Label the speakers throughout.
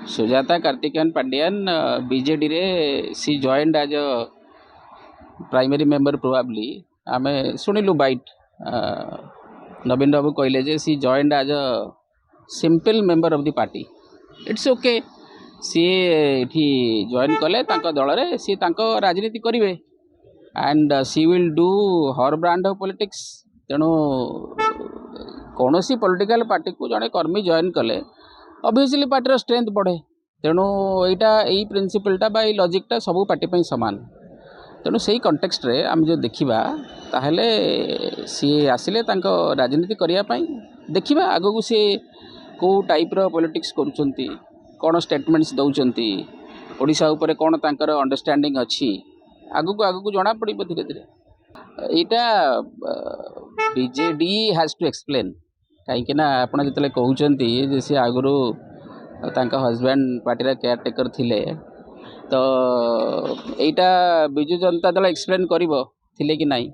Speaker 1: Sujata Karthikeyan Pandian, BJD re she joined as a primary member probably. ଆମେ ଶୁଣିଲୁ bite ନବୀନ ବାବୁ କହିଲେ ଯେ C joined as a simple member of the party. It's okay, ସିଏ ଏଠି join କଲେ ତାଙ୍କ ଦଳରେ, ସିଏ ତାଙ୍କ ରାଜନୀତି କରିବେ and she will do her brand of politics. ତେଣୁ କୌଣସି ପଲିଟିକାଲ ପାର୍ଟିକୁ ଜଣେ କର୍ମୀ ଜଏନ୍ କଲେ ଅବଭିୟସଲି ପାର୍ଟିର ଷ୍ଟ୍ରେନ୍ଥ ବଢ଼େ। ତେଣୁ ଏଇ ପ୍ରିନ୍ସିପଲ୍ଟା ବା ଏଇ ଲଜିକ୍ଟା ସବୁ ପାର୍ଟି ପାଇଁ ସମାନ। ତେଣୁ ସେଇ କଣ୍ଟେକ୍ସଟ୍ରେ ଆମେ ଯଦି ଦେଖିବା ତାହେଲେ ସିଏ ଆସିଲେ ତାଙ୍କ ରାଜନୀତି କରିବା ପାଇଁ। ଦେଖିବା ଆଗକୁ ସିଏ କେଉଁ ଟାଇପ୍ର ପଲିଟିକ୍ସ କରୁଛନ୍ତି, କ'ଣ ଷ୍ଟେଟମେଣ୍ଟସ୍ ଦେଉଛନ୍ତି, ଓଡ଼ିଶା ଉପରେ କ'ଣ ତାଙ୍କର ଅଣ୍ଡରଷ୍ଟାଣ୍ଡିଂ ଅଛି, ଆଗକୁ ଜଣାପଡ଼ିବ ଧୀରେ ଧୀରେ। ଏଇଟା ବିଜେଡ଼ି ହ୍ୟାଜ୍ ଟୁ ଏକ୍ସପ୍ଲେନ୍। କାହିଁକିନା ଆପଣ ଯେତେବେଳେ କହୁଛନ୍ତି ଯେ ସିଏ ଆଗରୁ ତାଙ୍କ ହଜବ୍ୟାଣ୍ଡ ପାର୍ଟିର କେୟାର ଟେକର୍ ଥିଲେ, ତ ଏଇଟା ବିଜୁ ଜନତା ଦଳ ଏକ୍ସପ୍ଲେନ୍ କରିବ ଥିଲେ କି ନାହିଁ।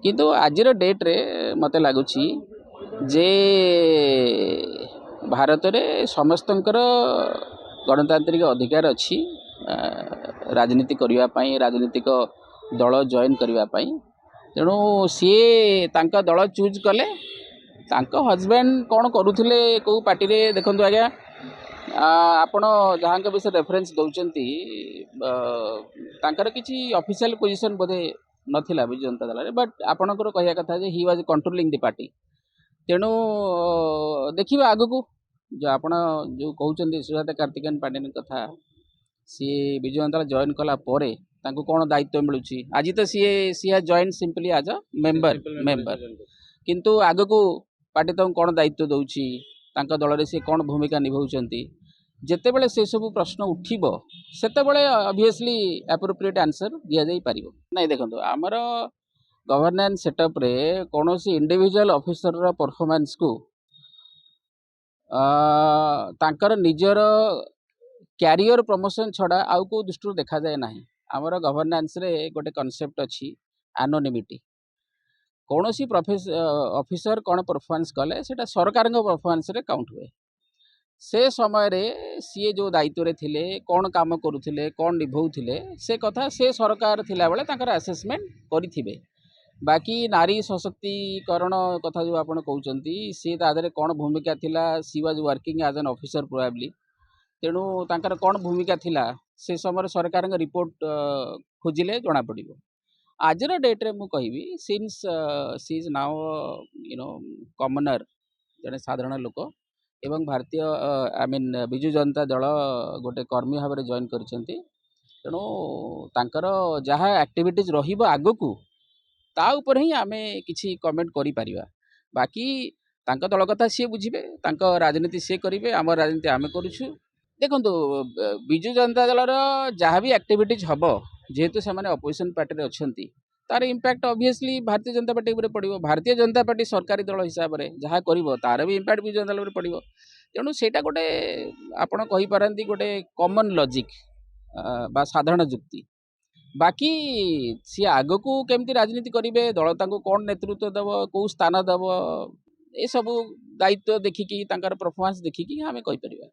Speaker 1: କିନ୍ତୁ ଆଜିର ଡେଟ୍ରେ ମୋତେ ଲାଗୁଛି ଯେ ଭାରତରେ ସମସ୍ତଙ୍କର ଗଣତାନ୍ତ୍ରିକ ଅଧିକାର ଅଛି ରାଜନୀତି କରିବା ପାଇଁ, ରାଜନୈତିକ ଦଳ ଜଏନ୍ କରିବା ପାଇଁ। ତେଣୁ ସିଏ ତାଙ୍କ ଦଳ ଚୁଜ୍ କଲେ। ତାଙ୍କ ହଜବ୍ୟାଣ୍ଡ କ'ଣ କରୁଥିଲେ କେଉଁ ପାର୍ଟିରେ, ଦେଖନ୍ତୁ ଆଜ୍ଞା, ଆପଣ ଯାହାଙ୍କ ବିଷୟରେ ରେଫରେନ୍ସ ଦେଉଛନ୍ତି ତାଙ୍କର କିଛି ଅଫିସିଆଲ ପୋଜିସନ୍ ବୋଧେ ନଥିଲା ବିଜୁ ଜନତା ଦଳରେ, ବଟ୍ ଆପଣଙ୍କର କହିବା କଥା ଯେ he was controlling the party. ତେଣୁ ଦେଖିବା ଆଗକୁ ଆପଣ ଯେଉଁ କହୁଛନ୍ତି ସୁଜାତା କାର୍ତ୍ତିକେୟନ ପାଣ୍ଡିଆନ କଥା, ସିଏ ବିଜୁ ଜନତା ଦଳ ଜଏନ୍ କଲା ପରେ ତାଙ୍କୁ କ'ଣ ଦାୟିତ୍ୱ ମିଳୁଛି। ଆଜି ତ ସିଏ ଜଏନ୍ ସିମ୍ପଲି ଆଜ୍ ଅ ମେମ୍ବର, କିନ୍ତୁ ଆଗକୁ ପାର୍ଟି ତାଙ୍କୁ କ'ଣ ଦାୟିତ୍ୱ ଦେଉଛି, ତାଙ୍କ ଦଳରେ ସିଏ କ'ଣ ଭୂମିକା ନିଭାଉଛନ୍ତି, ଯେତେବେଳେ ସେସବୁ ପ୍ରଶ୍ନ ଉଠିବ ସେତେବେଳେ ଅବଭିୟସଲି ଆପ୍ରୋପ୍ରିଏଟ୍ ଆନ୍ସର ଦିଆଯାଇପାରିବ। ନାଇଁ ଦେଖନ୍ତୁ, ଆମର ଗଭର୍ଣ୍ଣାନ୍ସ ସେଟଅପ୍ରେ କୌଣସି ଇଣ୍ଡିଭିଜୁଆଲ ଅଫିସରର ପରଫର୍ମାନ୍ସକୁ ତାଙ୍କର ନିଜର କ୍ୟାରିୟର ପ୍ରମୋସନ୍ ଛଡ଼ା ଆଉ କେଉଁ ଦୃଷ୍ଟିରୁ ଦେଖାଯାଏ ନାହିଁ। ଆମର ଗଭର୍ଣ୍ଣାନ୍ସରେ ଗୋଟେ କନସେପ୍ଟ ଅଛି ଆନୋନିମିଟି। କୌଣସି ଅଫିସର କ'ଣ ପରଫର୍ମାନ୍ସ କଲେ ସେଇଟା ସରକାରଙ୍କ ପରଫର୍ମାନ୍ସରେ କାଉଣ୍ଟ ହୁଏ। ସେ ସମୟରେ ସିଏ ଯେଉଁ ଦାୟିତ୍ୱରେ ଥିଲେ, କ'ଣ କାମ କରୁଥିଲେ, କ'ଣ ନିଭଉଥିଲେ, ସେ କଥା ସେ ସରକାର ଥିଲାବେଳେ ତାଙ୍କର ଆସେସମେଣ୍ଟ କରିଥିବେ। ବାକି ନାରୀ ସଶକ୍ତିକରଣ କଥା ଯେଉଁ ଆପଣ କହୁଛନ୍ତି, ସିଏ ତା ଦେହରେ କ'ଣ ଭୂମିକା ଥିଲା, ସି ୱାଜ୍ ୱାର୍କିଂ ଆଜ୍ ଆନ୍ ଅଫିସର ପ୍ରୋବାବ୍ଲି। ତେଣୁ ତାଙ୍କର କ'ଣ ଭୂମିକା ଥିଲା ସେ ସମୟରେ ସରକାରଙ୍କ ରିପୋର୍ଟ ଖୋଜିଲେ ଜଣାପଡ଼ିବ। ଆଜିର ଡେଟ୍ରେ ମୁଁ କହିବି, ସିନ୍ସ ସି ଇଜ୍ ନାଓ କମନର, ଜଣେ ସାଧାରଣ ଲୋକ, ଏବଂ ଭାରତୀୟ ବିଜୁ ଜନତା ଦଳ ଗୋଟେ କର୍ମୀ ଭାବରେ ଜଏନ୍ କରିଛନ୍ତି। ତେଣୁ ତାଙ୍କର ଯାହା ଆକ୍ଟିଭିଟିଜ୍ ରହିବ ଆଗକୁ, ତା ଉପରେ ହିଁ ଆମେ କିଛି କମେଣ୍ଟ କରିପାରିବା। ବାକି ତାଙ୍କ ଦଳ କଥା ସିଏ ବୁଝିବେ, ତାଙ୍କ ରାଜନୀତି ସିଏ କରିବେ, ଆମ ରାଜନୀତି ଆମେ କରୁଛୁ। ଦେଖନ୍ତୁ, ବିଜୁ ଜନତା ଦଳର ଯାହା ବି ଆକ୍ଟିଭିଟିଜ୍ ହେବ, ଯେହେତୁ ସେମାନେ ଅପୋଜିସନ୍ ପାର୍ଟିରେ ଅଛନ୍ତି, ତାର ଇମ୍ପାକ୍ଟ ଅବଭିୟସଲି ଭାରତୀୟ ଜନତା ପାର୍ଟି ଉପରେ ପଡ଼ିବ। ଭାରତୀୟ ଜନତା ପାର୍ଟି ସରକାରୀ ଦଳ ହିସାବରେ ଯାହା କରିବ ତାର ବି ଇମ୍ପାକ୍ଟ ବିଜୁ ଜନତା ଦଳ ଉପରେ ପଡ଼ିବ। ତେଣୁ ସେଇଟା ଗୋଟେ ଆପଣ କହିପାରନ୍ତି ଗୋଟେ କମନ୍ ଲଜିକ୍ ବା ସାଧାରଣ ଯୁକ୍ତି। ବାକି ସିଏ ଆଗକୁ କେମିତି ରାଜନୀତି କରିବେ, ଦଳ ତାଙ୍କୁ କ'ଣ ନେତୃତ୍ୱ ଦେବ, କେଉଁ ସ୍ଥାନ ଦେବ, ଏସବୁ ଦାୟିତ୍ୱ ଦେଖିକି, ତାଙ୍କର ପରଫର୍ମାନ୍ସ ଦେଖିକି ଆମେ କହିପାରିବା।